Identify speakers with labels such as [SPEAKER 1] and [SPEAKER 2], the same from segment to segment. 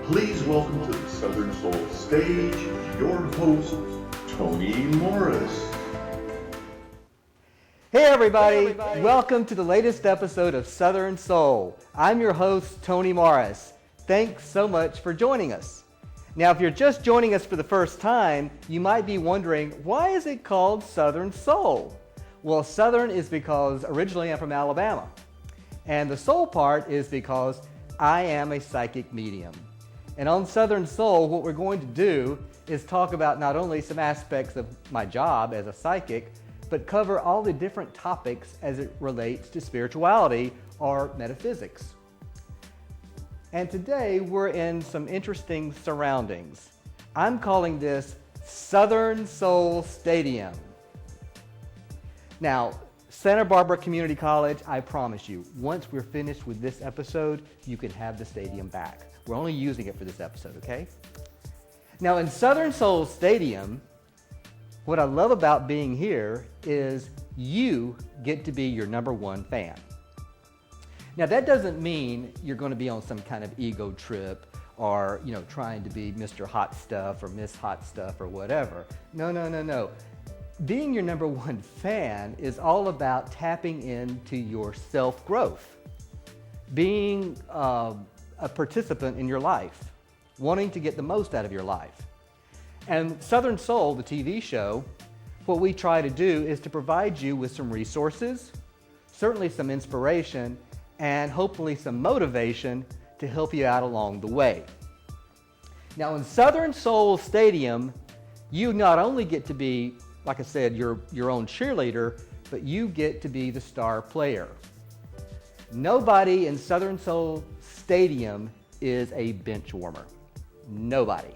[SPEAKER 1] Please welcome to the Southern Soul stage, your host, Tony Morris.
[SPEAKER 2] Hey everybody, welcome to the latest episode of Southern Soul. I'm your host, Tony Morris. Thanks so much for joining us. Now, if you're just joining us for the first time, you might be wondering, why is it called Southern Soul? Well, Southern is because originally I'm from Alabama. And the soul part is because I am a psychic medium. And on Southern Soul, what we're going to do is talk about not only some aspects of my job as a psychic, but cover all the different topics as it relates to spirituality or metaphysics. And today we're in some interesting surroundings. I'm calling this Southern Soul Stadium. Now, Santa Barbara Community College, I promise you, once we're finished with this episode, you can have the stadium back. We're only using it for this episode, okay? Now, in Southern Soul Stadium, what I love about being here is you get to be your number one fan. Now, that doesn't mean you're going to be on some kind of ego trip or, trying to be Mr. Hot Stuff or Miss Hot Stuff or whatever. No. Being your number one fan is all about tapping into your self-growth, being a participant in your life, wanting to get the most out of your life. And Southern Soul, the TV show, what we try to do is to provide you with some resources, certainly some inspiration, and hopefully some motivation to help you out along the way. Now, in Southern Soul Stadium, you not only get to be, like I said, your own cheerleader, but you get to be the star player. Nobody in Southern Soul Stadium is a bench warmer. Nobody.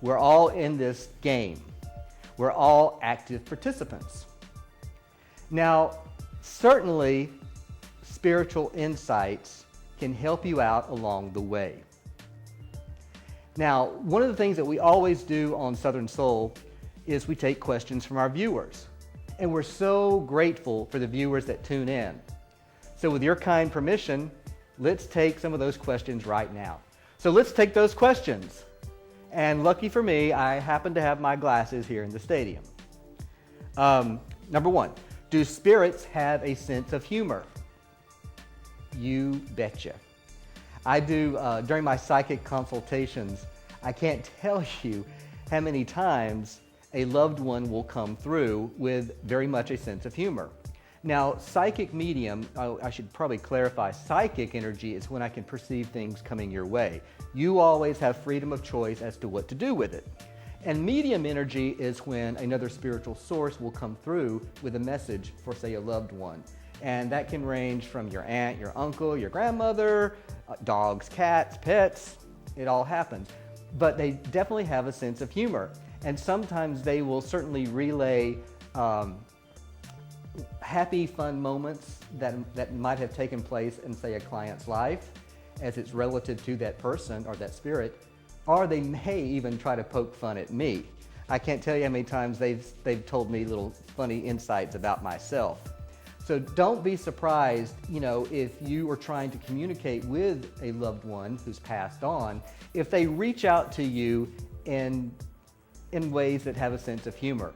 [SPEAKER 2] We're all in this game. We're all active participants. Now, certainly, spiritual insights can help you out along the way. Now, one of the things that we always do on Southern Soul is we take questions from our viewers. And we're so grateful for the viewers that tune in. So with your kind permission, let's take some of those questions right now. So let's take those questions. And lucky for me, I happen to have my glasses here in the stadium. Number one, do spirits have a sense of humor? You betcha. I do, during my psychic consultations, I can't tell you how many times a loved one will come through with very much a sense of humor. Now, psychic medium, I should probably clarify, psychic energy is when I can perceive things coming your way. You always have freedom of choice as to what to do with it. And medium energy is when another spiritual source will come through with a message for, say, a loved one. And that can range from your aunt, your uncle, your grandmother, dogs, cats, pets, it all happens. But they definitely have a sense of humor. And sometimes they will certainly relay happy, fun moments that might have taken place in, say, a client's life as it's relative to that person or that spirit, or they may even try to poke fun at me. I can't tell you how many times they've told me little funny insights about myself. So don't be surprised, if you are trying to communicate with a loved one who's passed on, if they reach out to you in ways that have a sense of humor.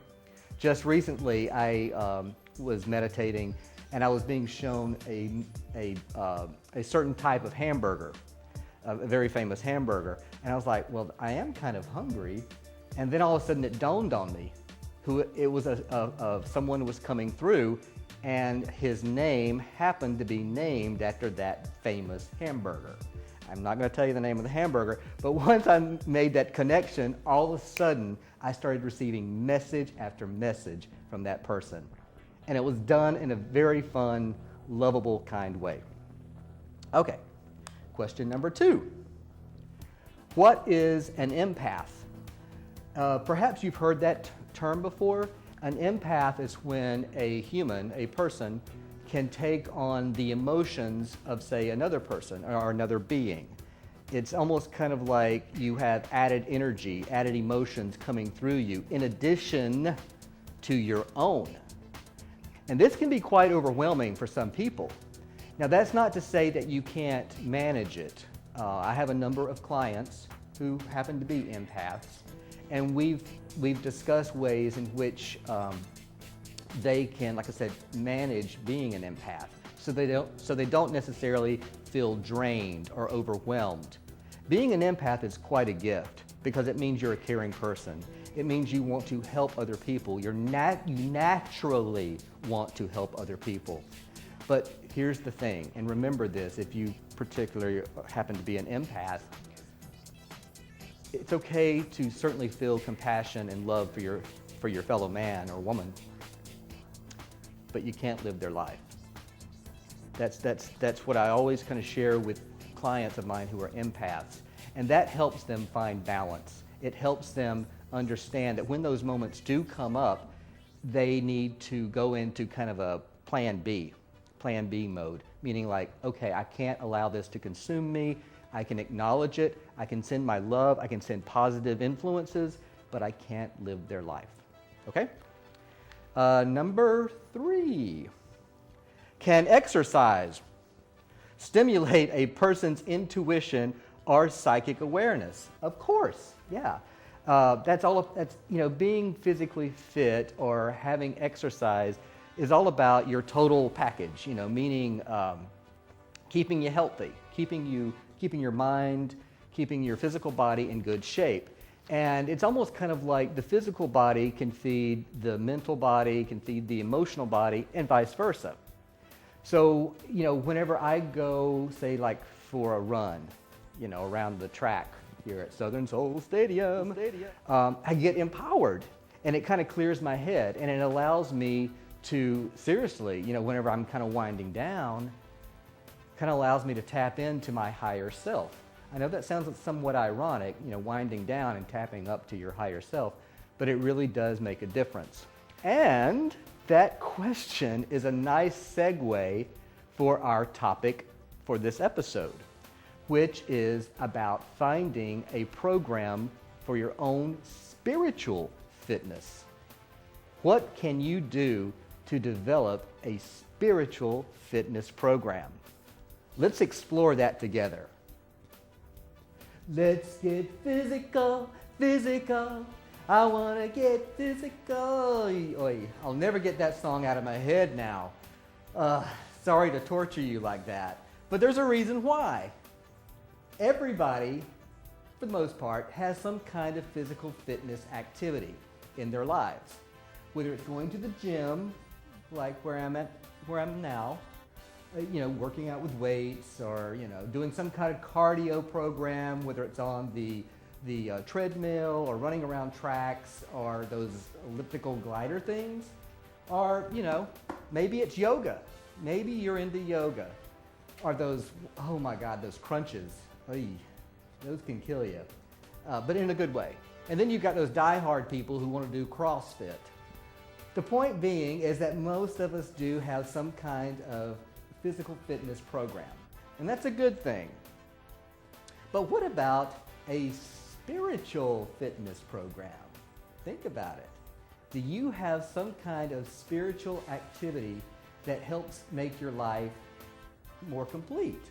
[SPEAKER 2] Just recently, I was meditating and I was being shown a certain type of hamburger, a very famous hamburger. And I was like, well, I am kind of hungry. And then all of a sudden it dawned on me who it was someone was coming through, and his name happened to be named after that famous hamburger. I'm not going to tell you the name of the hamburger, but once I made that connection, all of a sudden I started receiving message after message from that person. And it was done in a very fun, lovable kind way. Okay, question number 2. What is an empath? Perhaps you've heard that term before. An empath is when a human, a person, can take on the emotions of, say, another person or another being. It's almost kind of like you have added energy, added emotions coming through you in addition to your own. And this can be quite overwhelming for some people. Now, that's not to say that you can't manage it. I have a number of clients who happen to be empaths, and we've discussed ways in which they can, like I said, manage being an empath, so they don't necessarily feel drained or overwhelmed. Being an empath is quite a gift because it means you're a caring person. It means you want to help other people. You naturally want to help other people. But here's the thing, and remember this, if you particularly happen to be an empath, it's okay to certainly feel compassion and love for your fellow man or woman, but you can't live their life. That's what I always kind of share with clients of mine who are empaths, and that helps them find balance. It helps them understand that when those moments do come up, they need to go into kind of a plan B mode, meaning like, okay, I can't allow this to consume me. I can acknowledge it, I can send my love, I can send positive influences, but I can't live their life, okay? Number 3, can exercise stimulate a person's intuition or psychic awareness? Of course, yeah. That's being physically fit or having exercise is all about your total package, meaning keeping you healthy, keeping your mind, keeping your physical body in good shape. And it's almost kind of like the physical body can feed the mental body, can feed the emotional body, and vice versa. So, whenever I go, say, like for a run, around the track here at Southern Soul Stadium, I get empowered, and it kind of clears my head, and it allows me to, seriously, whenever I'm kind of winding down, kind of allows me to tap into my higher self. I know that sounds somewhat ironic, winding down and tapping up to your higher self, but it really does make a difference. And that question is a nice segue for our topic for this episode, which is about finding a program for your own spiritual fitness. What can you do to develop a spiritual fitness program? Let's explore that together. Let's get physical, physical. I want to get physical. Oy, I'll never get that song out of my head now. Sorry to torture you like that, but there's a reason why. Everybody, for the most part, has some kind of physical fitness activity in their lives. Whether it's going to the gym, like where I'm now, working out with weights, or doing some kind of cardio program, whether it's on the treadmill or running around tracks or those elliptical glider things, or maybe it's yoga. Maybe you're into yoga, or those, oh my God, those crunches. Oy, those can kill you, but in a good way. And then you've got those die-hard people who want to do CrossFit. The point being is that most of us do have some kind of physical fitness program, and that's a good thing. But what about a spiritual fitness program? Think about it. Do you have some kind of spiritual activity that helps make your life more complete?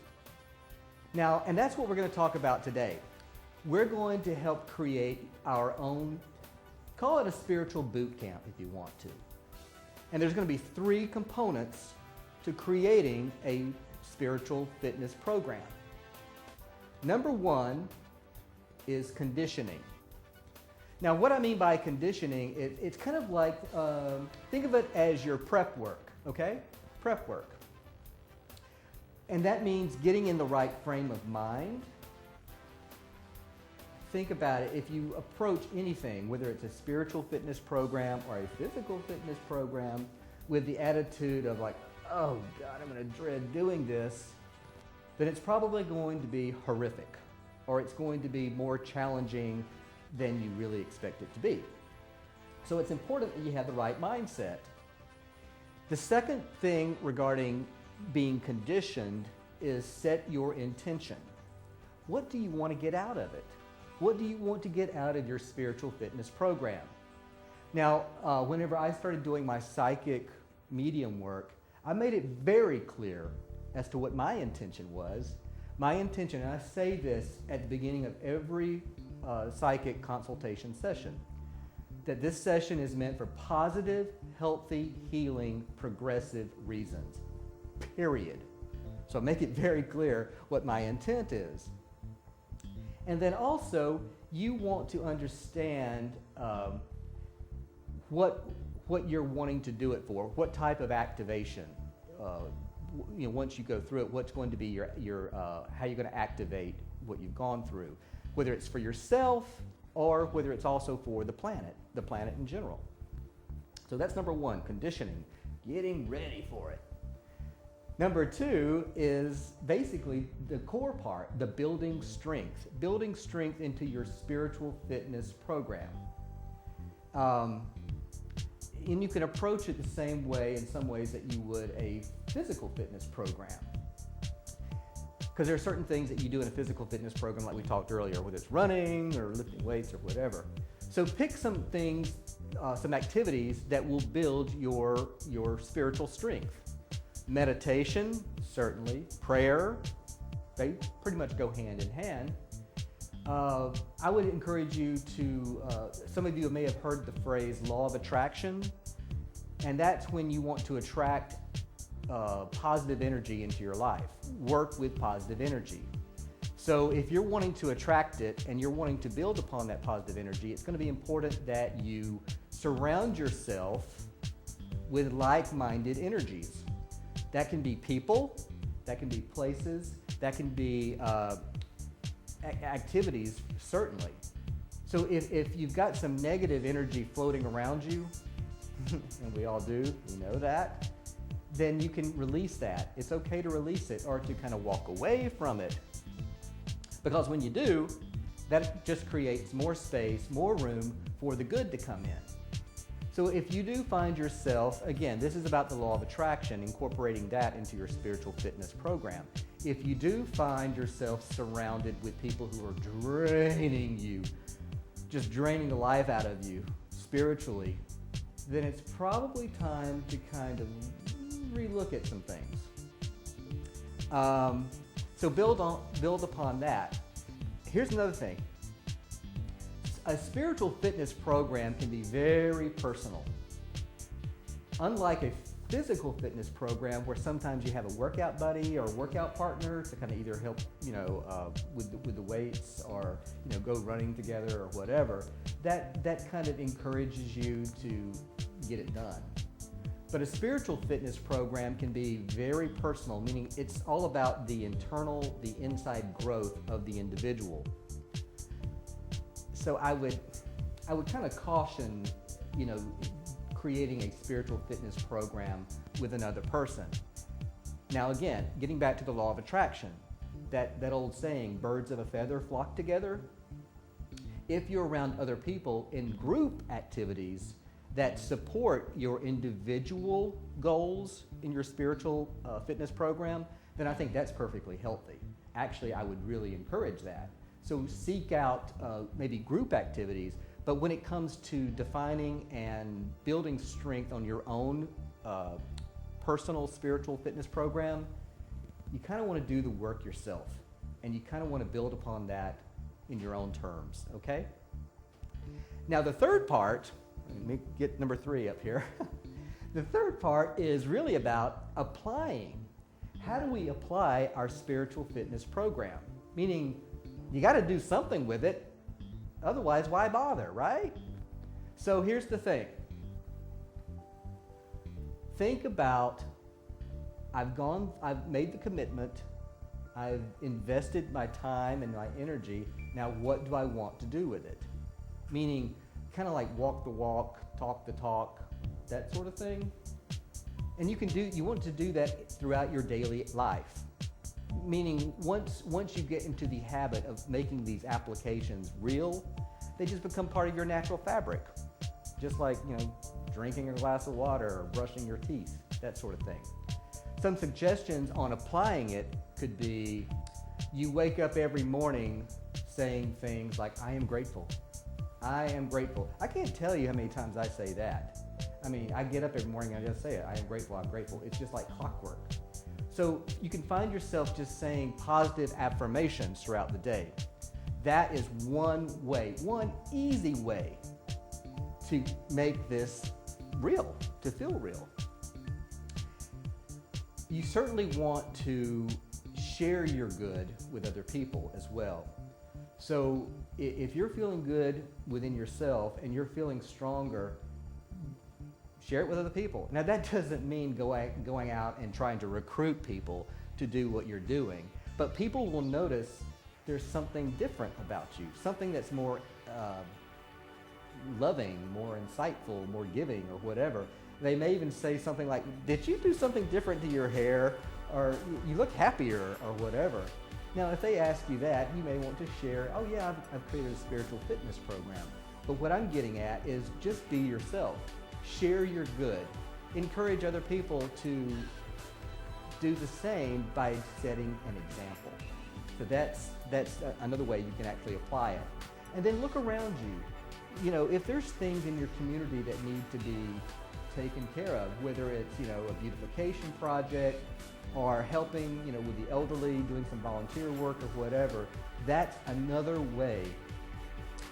[SPEAKER 2] Now, and that's what we're going to talk about today. We're going to help create our own, call it a spiritual boot camp if you want to. And there's going to be 3 components to creating a spiritual fitness program. Number 1 is conditioning. Now, what I mean by conditioning, it's kind of like, think of it as your prep work, okay? Prep work. And that means getting in the right frame of mind. Think about it. If you approach anything, whether it's a spiritual fitness program or a physical fitness program, with the attitude of like, oh God, I'm going to dread doing this, then it's probably going to be horrific, or it's going to be more challenging than you really expect it to be. So it's important that you have the right mindset. The second thing regarding being conditioned is set your intention. What do you want to get out of it? What do you want to get out of your spiritual fitness program? Now, whenever I started doing my psychic medium work, I made it very clear as to what my intention was, My intention, and I say this at the beginning of every psychic consultation session, that this session is meant for positive, healthy, healing, progressive reasons, period. So make it very clear what my intent is. And then also, you want to understand what you're wanting to do it for, what type of activation. Once you go through it, what's going to be your how you're going to activate what you've gone through, whether it's for yourself or whether it's also for the planet in general. So that's number one, conditioning, getting ready for it. Number two is basically the core part, the building strength into your spiritual fitness program. And you can approach it the same way in some ways that you would a physical fitness program. Because there are certain things that you do in a physical fitness program, like we talked earlier, whether it's running or lifting weights or whatever. So pick some things, some activities that will build your spiritual strength. Meditation, certainly. Prayer, they pretty much go hand in hand. I would encourage you to, some of you may have heard the phrase law of attraction, and that's when you want to attract positive energy into your life. Work with positive energy. So if you're wanting to attract it and you're wanting to build upon that positive energy, it's going to be important that you surround yourself with like-minded energies. That can be people, that can be places, that can be activities, certainly. So if you've got some negative energy floating around you, and we all do, we know that, then you can release that. It's okay to release it or to kind of walk away from it. Because when you do, that just creates more space, more room for the good to come in. So if you do find yourself, again, this is about the law of attraction, incorporating that into your spiritual fitness program. If you do find yourself surrounded with people who are draining you, just draining the life out of you spiritually, then it's probably time to kind of relook at some things. So build upon that. Here's another thing. A spiritual fitness program can be very personal. Unlike a physical fitness program where sometimes you have a workout buddy or a workout partner to kind of either help, with the weights or, go running together or whatever, that kind of encourages you to get it done. But a spiritual fitness program can be very personal, meaning it's all about the inside growth of the individual. So I would kind of caution, creating a spiritual fitness program with another person. Now again, getting back to the law of attraction, that old saying, birds of a feather flock together. If you're around other people in group activities that support your individual goals in your spiritual fitness program, then I think that's perfectly healthy. Actually, I would really encourage that. So seek out maybe group activities, but when it comes to defining and building strength on your own personal spiritual fitness program, you kind of want to do the work yourself, and you kind of want to build upon that in your own terms, okay? Now the third part, let me get number 3 up here. The third part is really about applying. How do we apply our spiritual fitness program? Meaning, you got to do something with it, otherwise why bother, right? So here's the thing. Think about, I've made the commitment, I've invested my time and my energy, now what do I want to do with it? Meaning, kind of like walk the walk, talk the talk, that sort of thing. And you want to do that throughout your daily life. Meaning once you get into the habit of making these applications real, they just become part of your natural fabric. Just like, drinking a glass of water or brushing your teeth, that sort of thing. Some suggestions on applying it could be, you wake up every morning saying things like, I am grateful. I am grateful. I can't tell you how many times I say that. I mean, I get up every morning and I just say it. I am grateful, I'm grateful. It's just like clockwork. So you can find yourself just saying positive affirmations throughout the day. That is one way, one easy way to make this real, to feel real. You certainly want to share your good with other people as well. So if you're feeling good within yourself and you're feeling stronger, share it with other people. Now that doesn't mean going out and trying to recruit people to do what you're doing, but people will notice there's something different about you, something that's more loving, more insightful, more giving, or whatever. They may even say something like, did you do something different to your hair? Or you look happier, or whatever. Now, if they ask you that, you may want to share, oh yeah, I've created a spiritual fitness program. But what I'm getting at is just be yourself. Share your good. Encourage other people to do the same by setting an example. So that's another way you can actually apply it. And then look around you. You know, if there's things in your community that need to be taken care of, whether it's, a beautification project or helping, with the elderly, doing some volunteer work or whatever, that's another way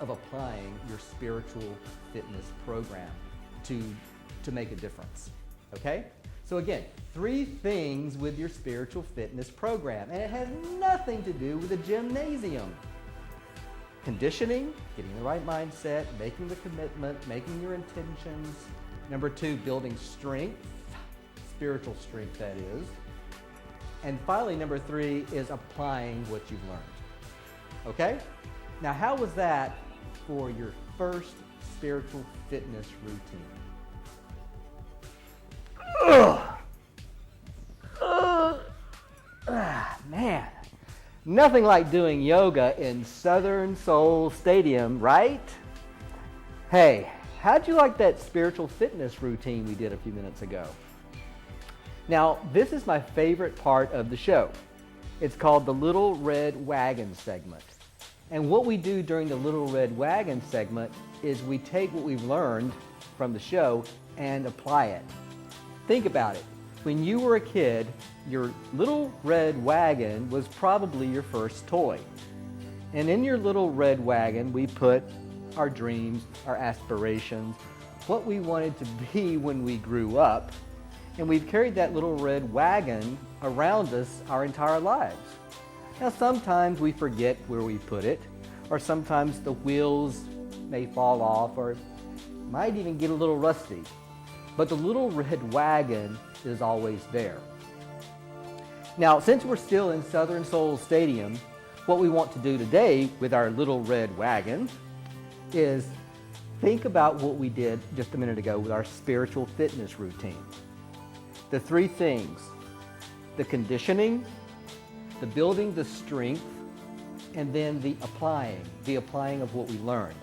[SPEAKER 2] of applying your spiritual fitness program to make a difference, okay? So again, 3 things with your spiritual fitness program, and it has nothing to do with a gymnasium. Conditioning, getting the right mindset, making the commitment, making your intentions. Number 2, building strength, spiritual strength that is. And finally, number 3 is applying what you've learned. Okay? Now, how was that for your first spiritual fitness routine? Man, nothing like doing yoga in Southern Soul Stadium, right? Hey, how'd you like that spiritual fitness routine we did a few minutes ago? Now, this is my favorite part of the show. It's called the Little Red Wagon segment. And what we do during the Little Red Wagon segment is we take what we've learned from the show and apply it. Think about it. When you were a kid, your little red wagon was probably your first toy. And in your little red wagon, we put our dreams, our aspirations, what we wanted to be when we grew up. And we've carried that little red wagon around us our entire lives. Now, sometimes we forget where we put it, or sometimes the wheels may fall off, or might even get a little rusty. But the little red wagon is always there. Now, since we're still in Southern Soul Stadium, what we want to do today with our little red wagon is think about what we did just a minute ago with our spiritual fitness routine. The 3 things: the conditioning, the building the strength, and then the applying of what we learned.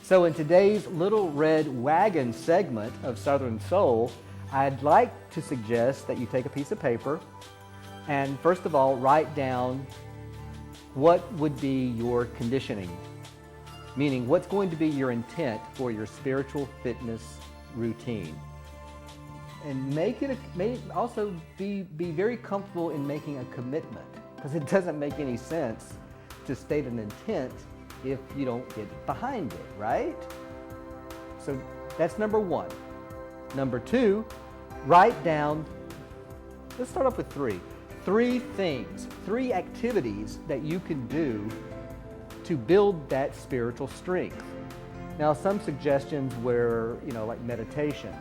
[SPEAKER 2] So in today's Little Red Wagon segment of Southern Soul, I'd like to suggest that you take a piece of paper and first of all write down what would be your conditioning, meaning what's going to be your intent for your spiritual fitness routine. And also be very comfortable in making a commitment, because it doesn't make any sense to state an intent if you don't get behind it, right? So that's number 1. Number 2, write down, let's start off with 3. 3 things, 3 activities that you can do to build that spiritual strength. Now, some suggestions were, like meditation.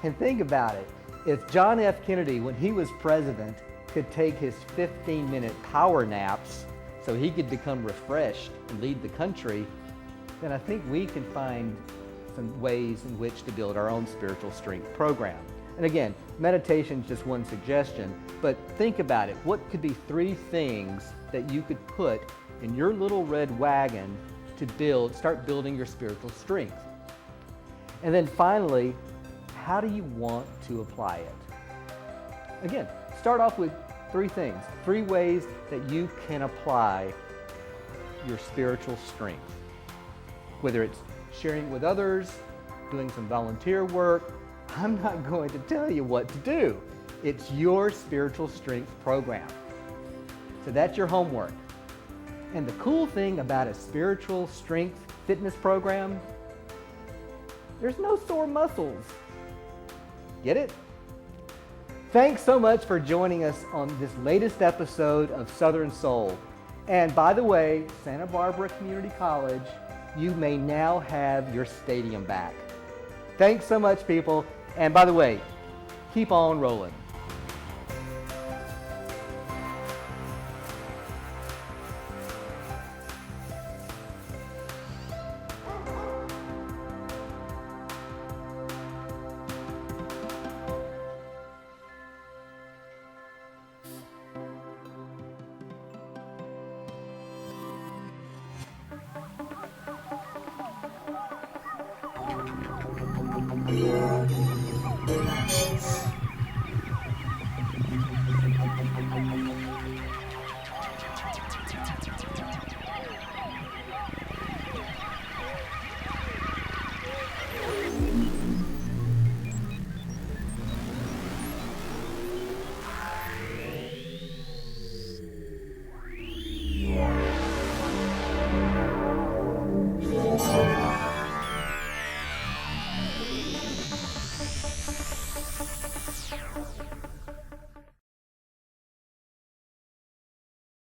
[SPEAKER 2] And think about it. If John F. Kennedy, when he was president, could take his 15-minute power naps so he could become refreshed and lead the country, then I think we can find some ways in which to build our own spiritual strength program. And again, meditation is just one suggestion, but think about it. What could be 3 things that you could put in your little red wagon to start building your spiritual strength? And then finally, how do you want to apply it? Again, start off with 3 things, 3 ways that you can apply your spiritual strength. Whether it's sharing with others, doing some volunteer work, I'm not going to tell you what to do. It's your spiritual strength program. So that's your homework. And the cool thing about a spiritual strength fitness program, there's no sore muscles. Get it? Thanks so much for joining us on this latest episode of Southern Soul. And by the way, Santa Barbara Community College, you may now have your stadium back. Thanks so much, people. And by the way, keep on rolling.
[SPEAKER 3] Yeah.